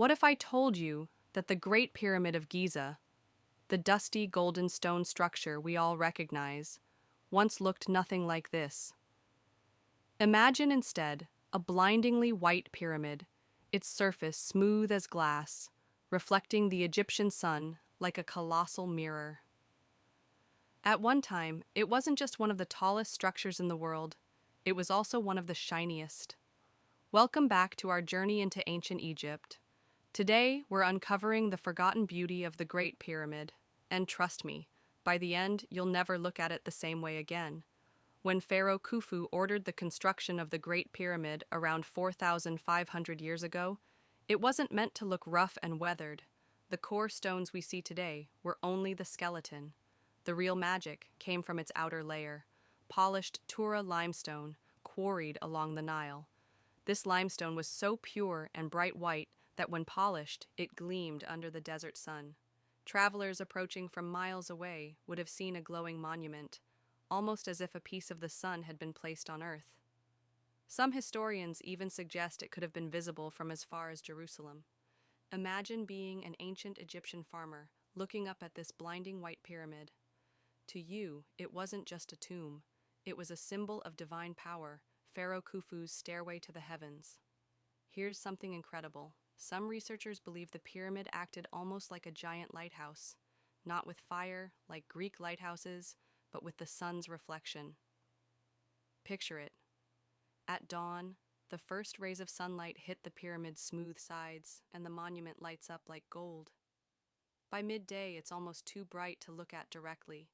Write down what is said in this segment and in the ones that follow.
What if I told you that the Great Pyramid of Giza, the dusty golden stone structure we all recognize, once looked nothing like this? Imagine instead a blindingly white pyramid, its surface smooth as glass, reflecting the Egyptian sun like a colossal mirror. At one time, it wasn't just one of the tallest structures in the world, it was also one of the shiniest. Welcome back to our journey into ancient Egypt. Today, we're uncovering the forgotten beauty of the Great Pyramid, and trust me, by the end, you'll never look at it the same way again. When Pharaoh Khufu ordered the construction of the Great Pyramid around 4,500 years ago, it wasn't meant to look rough and weathered. The core stones we see today were only the skeleton. The real magic came from its outer layer, polished Tura limestone, quarried along the Nile. This limestone was so pure and bright white that when polished, it gleamed under the desert sun. Travelers approaching from miles away would have seen a glowing monument, almost as if a piece of the sun had been placed on earth. Some historians even suggest it could have been visible from as far as Jerusalem. Imagine being an ancient Egyptian farmer looking up at this blinding white pyramid. To you, it wasn't just a tomb, it was a symbol of divine power, Pharaoh Khufu's stairway to the heavens. Here's something incredible. Some researchers believe the pyramid acted almost like a giant lighthouse, not with fire like Greek lighthouses, but with the sun's reflection. Picture it. At dawn, the first rays of sunlight hit the pyramid's smooth sides, and the monument lights up like gold. By midday, it's almost too bright to look at directly,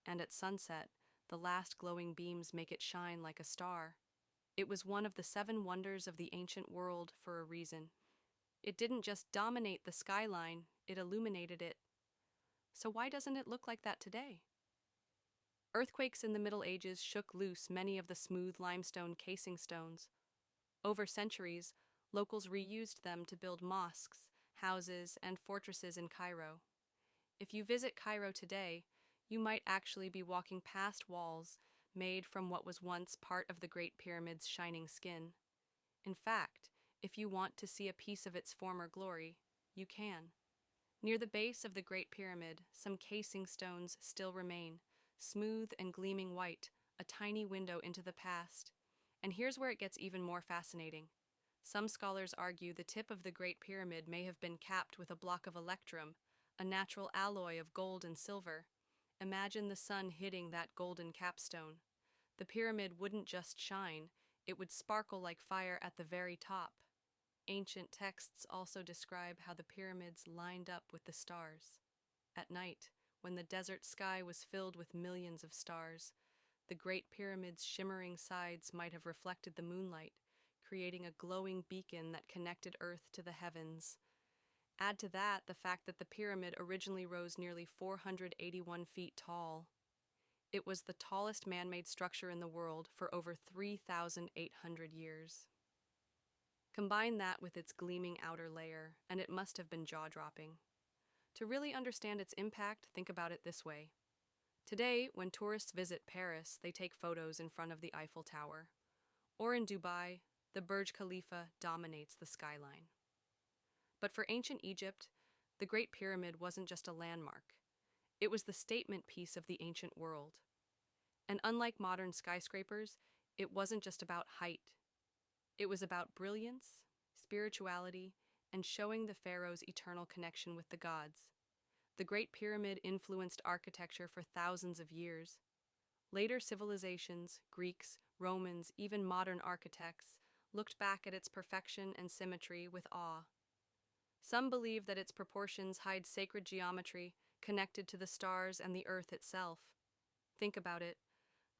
and at sunset, the last glowing beams make it shine like a star. It was one of the seven wonders of the ancient world for a reason. It didn't just dominate the skyline, it illuminated it. So why doesn't it look like that today? Earthquakes in the Middle Ages shook loose many of the smooth limestone casing stones. Over centuries, locals reused them to build mosques, houses, and fortresses in Cairo. If you visit Cairo today, you might actually be walking past walls made from what was once part of the Great Pyramid's shining skin. In fact, if you want to see a piece of its former glory, you can. Near the base of the Great Pyramid, some casing stones still remain, smooth and gleaming white, a tiny window into the past. And here's where it gets even more fascinating. Some scholars argue the tip of the Great Pyramid may have been capped with a block of electrum, a natural alloy of gold and silver. Imagine the sun hitting that golden capstone. The pyramid wouldn't just shine, it would sparkle like fire at the very top. Ancient texts also describe how the pyramids lined up with the stars. At night, when the desert sky was filled with millions of stars, the Great Pyramid's shimmering sides might have reflected the moonlight, creating a glowing beacon that connected Earth to the heavens. Add to that the fact that the pyramid originally rose nearly 481 feet tall. It was the tallest man-made structure in the world for over 3,800 years. Combine that with its gleaming outer layer, and it must have been jaw-dropping. To really understand its impact, think about it this way. Today, when tourists visit Paris, they take photos in front of the Eiffel Tower. Or in Dubai, the Burj Khalifa dominates the skyline. But for ancient Egypt, the Great Pyramid wasn't just a landmark. It was the statement piece of the ancient world. And unlike modern skyscrapers, it wasn't just about height. It was about brilliance, spirituality, and showing the pharaoh's eternal connection with the gods. The Great Pyramid influenced architecture for thousands of years. Later civilizations, Greeks, Romans, even modern architects, looked back at its perfection and symmetry with awe. Some believe that its proportions hide sacred geometry connected to the stars and the earth itself. Think about it.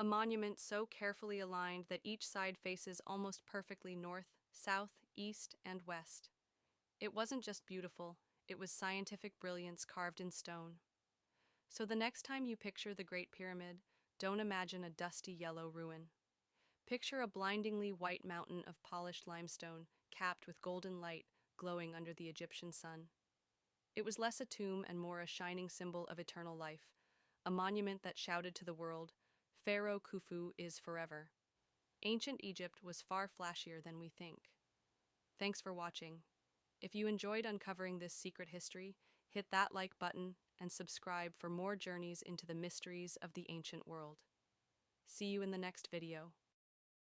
A monument so carefully aligned that each side faces almost perfectly north, south, east, and west. It wasn't just beautiful, it was scientific brilliance carved in stone. So the next time you picture the Great Pyramid, don't imagine a dusty yellow ruin. Picture a blindingly white mountain of polished limestone, capped with golden light, glowing under the Egyptian sun. It was less a tomb and more a shining symbol of eternal life, a monument that shouted to the world, Pharaoh Khufu is forever. Ancient Egypt was far flashier than we think. Thanks for watching. If you enjoyed uncovering this secret history, hit that like button and subscribe for more journeys into the mysteries of the ancient world. See you in the next video.